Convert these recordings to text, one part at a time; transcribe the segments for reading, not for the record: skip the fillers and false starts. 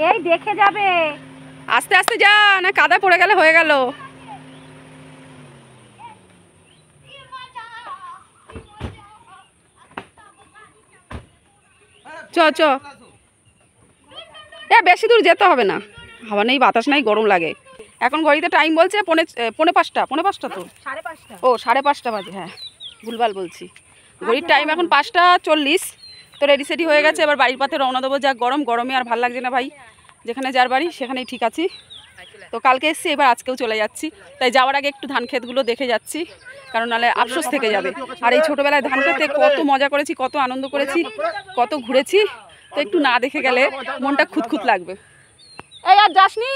এই দেখে যাবে, আস্তে আস্তে যা, না কাদা পড়ে গেলে হয়ে গেল। চ চ, বেশি দূর যেতে হবে না, হাওয়া নেই বাতাস নাই, গরম লাগে। এখন ঘড়িতে টাইম বলছে পৌনে পাঁচটা তো। 5:30। ও 5:30 বাজে, হ্যাঁ ভুলভাল বলছি। ঘড়ির টাইম এখন 5:40। তো রেডি সেডি হয়ে গেছে, এবার বাড়ির পথে রওনা দেবো। যা গরমে আর ভাল লাগছে না ভাই, যেখানে যার বাড়ি সেখানেই ঠিক আছি। তো কালকে এসছি, এবার আজকেও চলে যাচ্ছি। তাই যাওয়ার আগে একটু ধান ক্ষেতগুলো দেখে যাচ্ছি, কারণ নাহলে আফসোস থেকে যাবে। আর এই ছোটোবেলায় ধান খেতে কত মজা করেছি, কত আনন্দ করেছি, কত ঘুরেছি, তো একটু না দেখে গেলে মনটা খুঁতখুত লাগবে। এই আর যাসনি,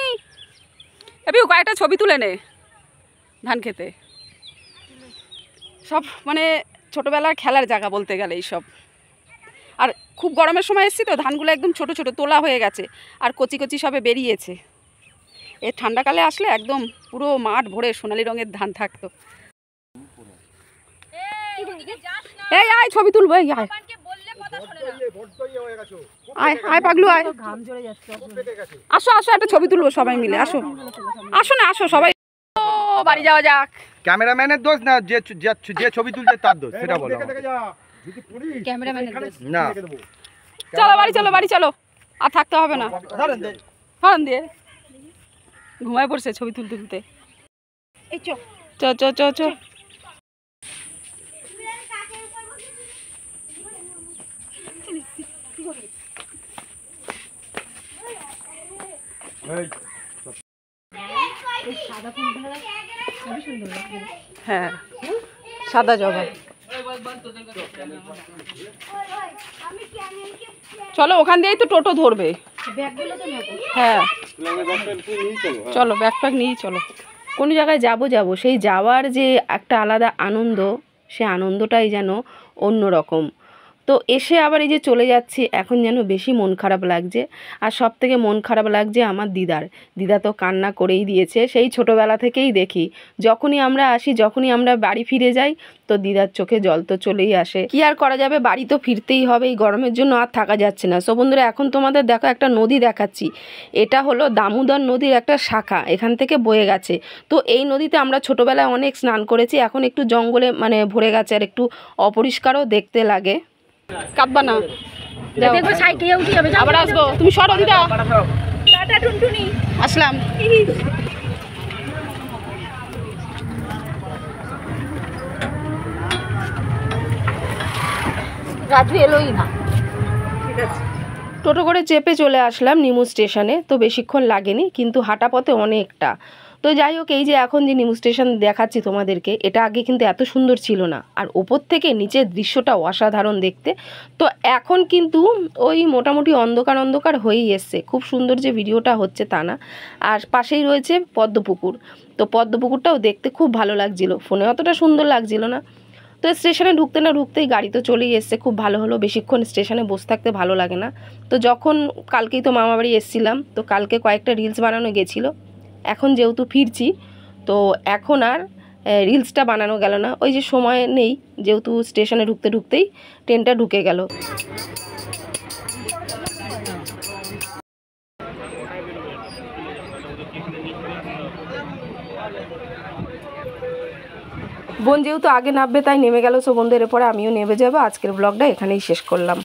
এবি কয়েকটা ছবি তুলে নে ধান খেতে। সব মানে ছোটোবেলার খেলার জায়গা বলতে গেলে এইসব। আর খুব গরমের সময় এসেছি তো, ধানগুলো একদম ছোট ছোট তোলা হয়ে গেছে, আর কচি কচি সবে বেরিয়েছে। এই ঠান্ডাকালে আসলে একদম পুরো মাঠ ভরে সোনালি রঙের ধান থাকতো। এই আয় ছবি তুলবো, এই আয় আয় আয় পাগলু আয়, আসো আসো একটা ছবি তুলবো সবাই মিলে, আসো আসো না আসো সবাই, বাড়ি যাওয়া যাক। ক্যামেরাম্যানের দোষ না যে ছবি তুলছে তার দোষ, সেটা বলো না। চলো বাড়ি চলো, বাড়ি চলো, আর থাকতে হবে না। হরন দিয়ে ঘুমায় পড়ছে ছবি তুলতে তুলতে। এই চ চ চ চ চ, হ্যাঁ সাদা জবা। চলো ওখান দিয়েই তো টোটো ধরবে। হ্যাঁ চলো, ব্যাকপ্যাক নিয়েই চলো। কোনো জায়গায় যাব সেই যাওয়ার যে একটা আলাদা আনন্দ, সে আনন্দটাই যেন অন্যরকম। তো এসে আবার এই যে চলে যাচ্ছি, এখন যেন বেশি মন খারাপ লাগছে। আর সব থেকে মন খারাপ লাগছে আমার দিদা তো কান্না করেই দিয়েছে। সেই ছোটোবেলা থেকেই দেখি, যখনই আমরা আসি, যখনই আমরা বাড়ি ফিরে যাই, তো দিদার চোখে জল তো চলেই আসে। কি আর করা যাবে, বাড়ি তো ফিরতেই হবে, এই গরমের জন্য আর থাকা যাচ্ছে না। সো বন্ধুরা, এখন তোমাদের দেখো একটা নদী দেখাচ্ছি। এটা হলো দামোদর নদীর একটা শাখা, এখান থেকে বয়ে গেছে। তো এই নদীতে আমরা ছোটোবেলায় অনেক স্নান করেছি, এখন একটু জঙ্গলে মানে ভরে গেছে, আর একটু অপরিষ্কারও দেখতে লাগে। কাঁদবা না, দেখো সাইকেলে উঠে যাবে, আবার আসবো। তুমি সরো দিদা, টাটা টুনটুনি, আসলাম। রাজু এলোই না। ঠিক আছে, টোটো করে চেপে চলে আসলাম নিমু স্টেশনে। তো বেশিক্ষণ লাগেনি, কিন্তু হাঁটা পথে অনেকটা। তো যাই হোক, এই যে এখন যে নিমু স্টেশন দেখাচ্ছি তোমাদেরকে, এটা আগে কিন্তু এত সুন্দর ছিল না, আর ওপর থেকে নিচের দৃশ্যটা অসাধারণ দেখতে। তো এখন কিন্তু ওই মোটামুটি অন্ধকার হয়েই এসছে, খুব সুন্দর যে ভিডিওটা হচ্ছে তা না। আর পাশেই রয়েছে পদ্মপুকুর, তো পদ্মপুকুরটাও দেখতে খুব ভালো লাগছিল, ফোনে অতটা সুন্দর লাগছিল না। তো স্টেশনে ঢুকতে না ঢুকতেই গাড়ি তো চলেই এসছে, খুব ভালো হলো, বেশিক্ষণ স্টেশনে বসে থাকতে ভালো লাগে না। তো যখন কালকেই তো মামাবাড়ি এসেছিলাম, তো কালকে কয়েকটা রিলস বানানো গেছিলো। এখন যেহেতু ফিরছি, তো এখন আর রিলসটা বানানো গেল না, ওই যে সময় নেই, যেহেতু স্টেশনে ঢুকতেই ট্রেনটা ঢুকে গেল। বোন যেহেতু আগে নামবে তাই নেমে গেল, সো বন্ধুদের পরে আমিও নেমে যাবো। আজকের ব্লগটা এখানেই শেষ করলাম।